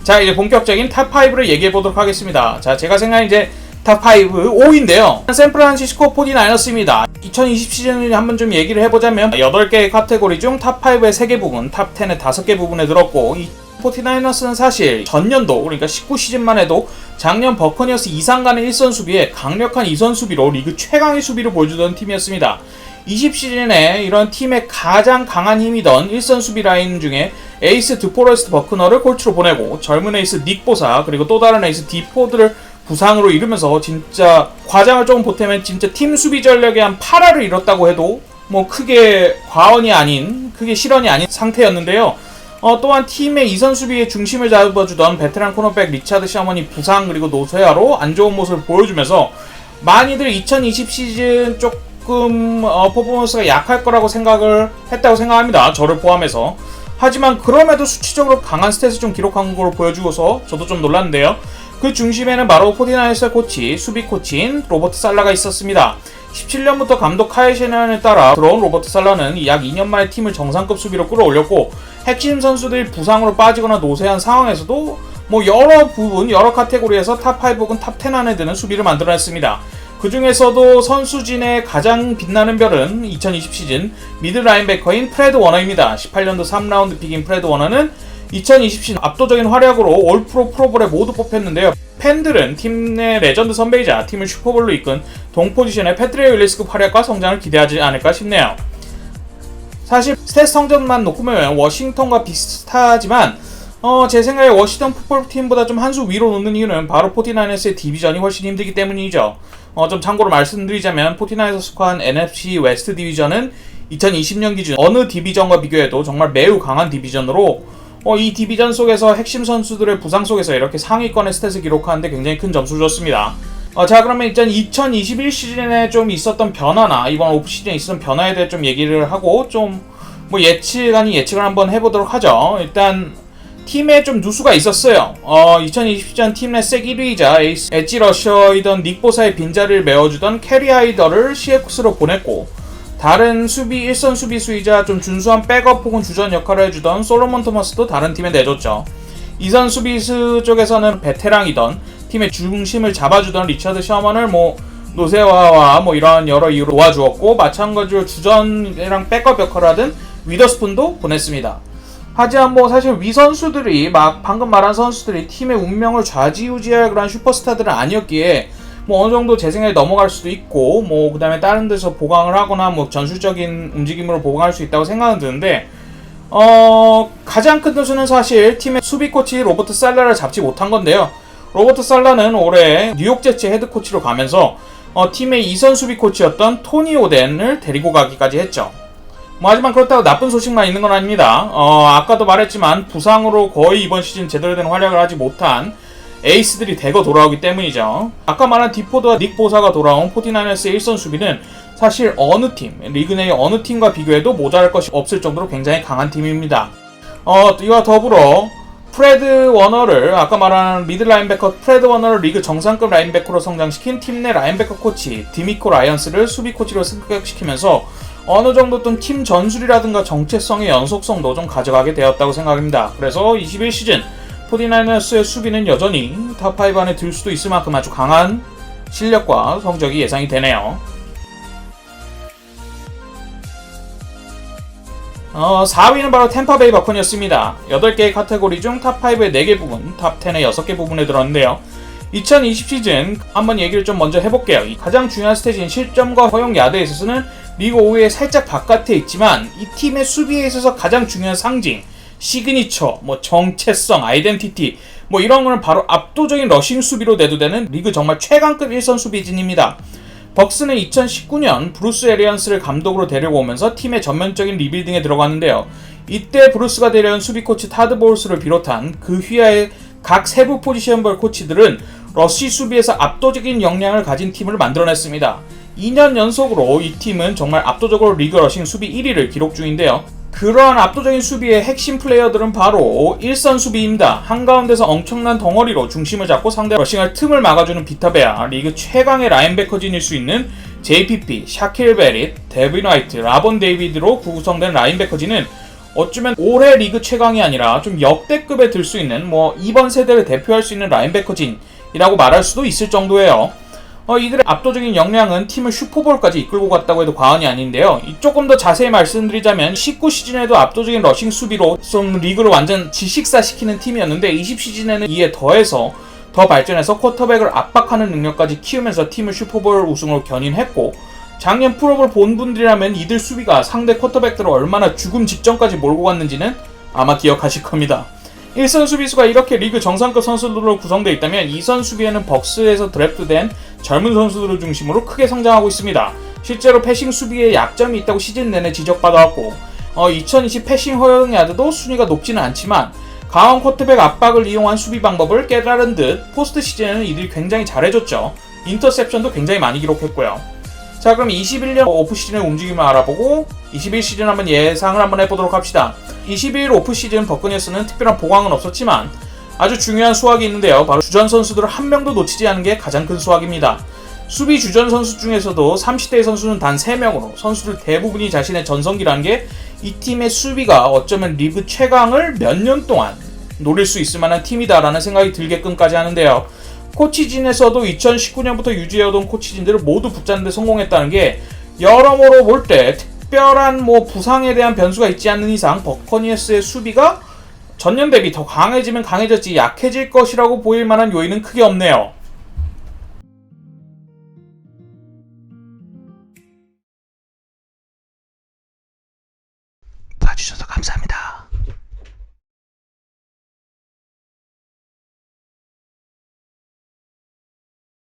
자, 이제 본격적인 탑5를 얘기해보도록 하겠습니다. 자, 제가 생각하는 이제 탑5 5인데요. 샌프란시스코 49ers입니다. 2020 시즌을 한번 좀 얘기를 해보자면 8개의 카테고리 중 탑5의 3개 부분, 탑10의 5개 부분에 들었고, 이 49ers는 사실 전년도, 그러니까 19시즌만 해도 작년 버커니어스 이상간의 1선 수비에 강력한 2선 수비로 리그 최강의 수비를 보여주던 팀이었습니다. 20시즌에 이런 팀의 가장 강한 힘이던 1선 수비 라인 중에 에이스 드포레스트 버크너를 콜트로 보내고 젊은 에이스 닉 보사 그리고 또 다른 에이스 디포드를 부상으로 잃으면서 진짜 과장을 조금 보태면 진짜 팀 수비 전력의 한 8화를 잃었다고 해도 뭐 크게 과언이 아닌, 크게 실언이 아닌 상태였는데요. 또한 팀의 2선 수비의 중심을 잡아주던 베테랑 코너백 리차드 셔먼이 부상 그리고 노쇠화로 안 좋은 모습을 보여주면서 많이들 2020 시즌 조금 퍼포먼스가 약할 거라고 생각을 했다고 생각합니다. 저를 포함해서. 하지만 그럼에도 수치적으로 강한 스탯을 좀 기록한 걸 보여주고서 저도 좀 놀랐는데요. 그 중심에는 바로 49ers의 코치, 수비 코치인 로버트 살라가 있었습니다. 17년부터 감독 카일 셰넌에 따라 들어온 로버트 살라는 약 2년 만에 팀을 정상급 수비로 끌어올렸고, 핵심 선수들이 부상으로 빠지거나 노쇠한 상황에서도 뭐 여러 부분, 여러 카테고리에서 탑5 혹은 탑10 안에 드는 수비를 만들어냈습니다. 그 중에서도 선수진의 가장 빛나는 별은 2020 시즌 미들 라인베커인 프레드 워너입니다. 18년도 3라운드 픽인 프레드 워너는 2020 시즌 압도적인 활약으로 올프로 프로볼에 모두 뽑혔는데요. 팬들은 팀 내 레전드 선배이자 팀을 슈퍼볼로 이끈 동포지션의 패트리어 윌리스급 활약과 성장을 기대하지 않을까 싶네요. 사실 스탯 성적만 놓고 보면 워싱턴과 비슷하지만 제 생각에 워싱턴 풋볼팀보다 좀 한 수 위로 놓는 이유는 바로 49ers의 디비전이 훨씬 힘들기 때문이죠. 좀 참고로 말씀드리자면 49ers에 속한 NFC 웨스트 디비전은 2020년 기준 어느 디비전과 비교해도 정말 매우 강한 디비전으로 이 디비전 속에서 핵심 선수들의 부상 속에서 이렇게 상위권의 스탯을 기록하는데 굉장히 큰 점수를 줬습니다. 자, 그러면 일단 2021 시즌에 좀 있었던 변화나 이번 오프 시즌에 있었던 변화에 대해 좀 얘기를 하고 좀 뭐 예측을 한번 해보도록 하죠. 일단 팀에 좀 누수가 있었어요. 2020 시즌 팀 내 색 1위이자 에이스 엣지 러셔이던 닉 보사의 빈자리를 메워주던 캐리 하이더를 CFX로 보냈고, 다른 수비 1선 수비수이자 좀 준수한 백업 혹은 주전 역할을 해주던 솔로몬 토머스도 다른 팀에 내줬죠. 2선 수비수 쪽에서는 베테랑이던 팀의 중심을 잡아주던 리처드 셔먼을 노세화와 이런 여러 이유로 도와주었고, 마찬가지로 주전이랑 백업 역할을 하던 위더스푼도 보냈습니다. 하지만 사실 위 선수들이 방금 말한 선수들이 팀의 운명을 좌지우지할 그런 슈퍼스타들은 아니었기에 어느 정도 제 생각에 넘어갈 수도 있고 그 다음에 다른 데서 보강을 하거나 전술적인 움직임으로 보강할 수 있다고 생각은 드는데, 가장 큰 누수는 사실 팀의 수비 코치 로버트 살라를 잡지 못한 건데요. 로버트 살라는 올해 뉴욕 제츠 헤드 코치로 가면서 팀의 2선 수비 코치였던 토니 오덴을 데리고 가기까지 했죠. 하지만 그렇다고 나쁜 소식만 있는 건 아닙니다. 아까도 말했지만 부상으로 거의 이번 시즌 제대로 된 활약을 하지 못한 에이스들이 대거 돌아오기 때문이죠. 아까 말한 디포드와 닉 보사가 돌아온 49ers의 1선 수비는 사실 어느 팀, 리그 내의 어느 팀과 비교해도 모자랄 것이 없을 정도로 굉장히 강한 팀입니다. 이와 더불어 프레드 워너를, 아까 말한 미들 라인베커 프레드 워너를 리그 정상급 라인베커로 성장시킨 팀 내 라인베커 코치 디미코 라이언스를 수비 코치로 승격시키면서 어느 정도 팀 전술이라든가 정체성의 연속성도 좀 가져가게 되었다고 생각합니다. 그래서 21 시즌 49ers의 수비는 여전히 탑5 안에 들 수도 있을 만큼 아주 강한 실력과 성적이 예상이 되네요. 4위는 바로 템파베이 버커니어스입니다. 8개의 카테고리 중 탑5의 4개 부분, 탑10의 6개 부분에 들었는데요. 2020 시즌 한번 얘기를 좀 먼저 해볼게요. 가장 중요한 스탯인 실점과 허용 야드에 있어서는 리그 5위에 살짝 바깥에 있지만 이 팀의 수비에 있어서 가장 중요한 상징, 시그니처, 정체성, 아이덴티티 이런 거는 바로 압도적인 러싱 수비로 내도되는 리그 정말 최강급 1선 수비진입니다. 벅스는 2019년 브루스 에리언스를 감독으로 데려오면서 팀의 전면적인 리빌딩에 들어갔는데요. 이때 브루스가 데려온 수비 코치 타드 보울스를 비롯한 그 휘하의 각 세부 포지션별 코치들은 러쉬 수비에서 압도적인 역량을 가진 팀을 만들어냈습니다. 2년 연속으로 이 팀은 정말 압도적으로 리그 러싱 수비 1위를 기록 중인데요. 그러한 압도적인 수비의 핵심 플레이어들은 바로 1선 수비입니다. 한가운데서 엄청난 덩어리로 중심을 잡고 상대 러싱할 틈을 막아주는 비타베아, 리그 최강의 라인베커진일 수 있는 JPP, 샤킬 베릿, 데빈 화이트, 라본 데이비드로 구성된 라인베커진은 어쩌면 올해 리그 최강이 아니라 좀 역대급에 들 수 있는 이번 세대를 대표할 수 있는 라인베커진이라고 말할 수도 있을 정도예요. 이들의 압도적인 역량은 팀을 슈퍼볼까지 이끌고 갔다고 해도 과언이 아닌데요. 조금 더 자세히 말씀드리자면 19시즌에도 압도적인 러싱 수비로 좀 리그를 완전 질식사시키는 팀이었는데 20시즌에는 이에 더해서 더 발전해서 쿼터백을 압박하는 능력까지 키우면서 팀을 슈퍼볼 우승으로 견인했고, 작년 프로볼 본 분들이라면 이들 수비가 상대 쿼터백들을 얼마나 죽음 직전까지 몰고 갔는지는 아마 기억하실 겁니다. 1선 수비수가 이렇게 리그 정상급 선수들로 구성되어 있다면 2선 수비에는 벅스에서 드래프트된 젊은 선수들을 중심으로 크게 성장하고 있습니다. 실제로 패싱 수비에 약점이 있다고 시즌 내내 지적받아왔고 2020 패싱 허용 야드도 순위가 높지는 않지만 강한 쿼터백 압박을 이용한 수비 방법을 깨달은 듯 포스트 시즌에는 이들이 굉장히 잘해줬죠. 인터셉션도 굉장히 많이 기록했고요. 자, 그럼 21년 오프시즌의 움직임을 알아보고 21시즌 한번 예상을 한번 해보도록 합시다. 22일 오프시즌 버커니어스는 특별한 보강은 없었지만 아주 중요한 수확이 있는데요. 바로 주전 선수들을 한 명도 놓치지 않은 게 가장 큰 수확입니다. 수비 주전 선수 중에서도 30대 선수는 단 3명으로 선수들 대부분이 자신의 전성기라는 게 이 팀의 수비가 어쩌면 리그 최강을 몇 년 동안 노릴 수 있을 만한 팀이다라는 생각이 들게끔까지 하는데요. 코치진에서도 2019년부터 유지해오던 코치진들을 모두 붙잡는 데 성공했다는 게 여러모로 볼 때 특별한 부상에 대한 변수가 있지 않는 이상 버커니어스의 수비가 전년 대비 더 강해지면 강해졌지 약해질 것이라고 보일 만한 요인은 크게 없네요. 봐주셔서 감사합니다.